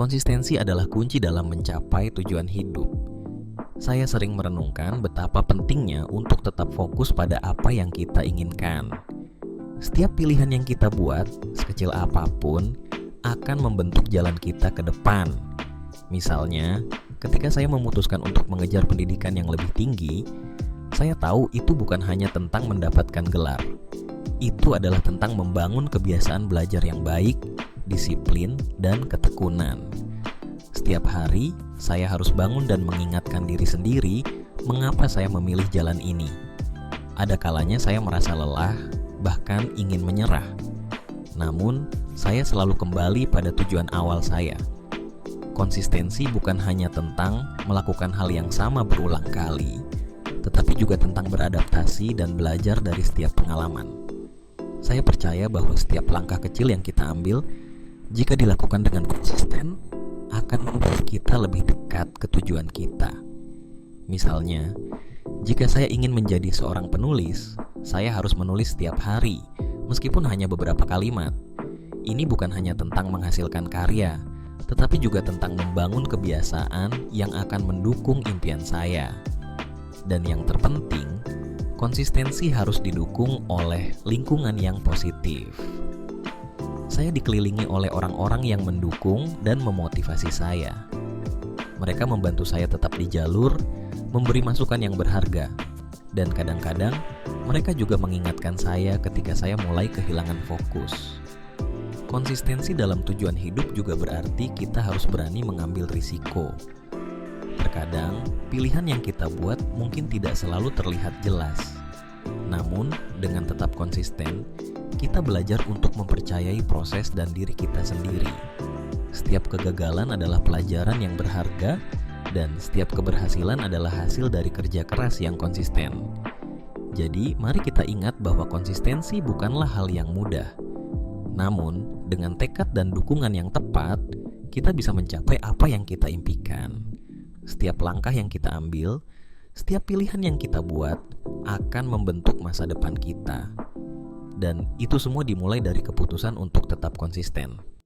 Konsistensi adalah kunci dalam mencapai tujuan hidup. Saya sering merenungkan betapa pentingnya untuk tetap fokus pada apa yang kita inginkan. Setiap pilihan yang kita buat, sekecil apapun, akan membentuk jalan kita ke depan. Misalnya, ketika saya memutuskan untuk mengejar pendidikan yang lebih tinggi, saya tahu itu bukan hanya tentang mendapatkan gelar. Itu adalah tentang membangun kebiasaan belajar yang baik, disiplin, dan ketekunan. Setiap hari, saya harus bangun dan mengingatkan diri sendiri mengapa saya memilih jalan ini. Ada kalanya saya merasa lelah, bahkan ingin menyerah. Namun, saya selalu kembali pada tujuan awal saya. Konsistensi bukan hanya tentang melakukan hal yang sama berulang kali, tetapi juga tentang beradaptasi dan belajar dari setiap pengalaman. Saya percaya bahwa setiap langkah kecil yang kita ambil, jika dilakukan dengan konsisten, akan membuat kita lebih dekat ke tujuan kita. Misalnya, jika saya ingin menjadi seorang penulis, saya harus menulis setiap hari, meskipun hanya beberapa kalimat. Ini bukan hanya tentang menghasilkan karya, tetapi juga tentang membangun kebiasaan yang akan mendukung impian saya. Dan yang terpenting, konsistensi harus didukung oleh lingkungan yang positif. Saya dikelilingi oleh orang-orang yang mendukung dan memotivasi saya. Mereka membantu saya tetap di jalur, memberi masukan yang berharga, dan kadang-kadang mereka juga mengingatkan saya ketika saya mulai kehilangan fokus. Konsistensi dalam tujuan hidup juga berarti kita harus berani mengambil risiko. Terkadang, pilihan yang kita buat mungkin tidak selalu terlihat jelas. Namun, dengan tetap konsisten, kita belajar untuk mempercayai proses dan diri kita sendiri. Setiap kegagalan adalah pelajaran yang berharga, dan setiap keberhasilan adalah hasil dari kerja keras yang konsisten. Jadi, mari kita ingat bahwa konsistensi bukanlah hal yang mudah. Namun, dengan tekad dan dukungan yang tepat, kita bisa mencapai apa yang kita impikan. Setiap langkah yang kita ambil, setiap pilihan yang kita buat, akan membentuk masa depan kita. Dan itu semua dimulai dari keputusan untuk tetap konsisten.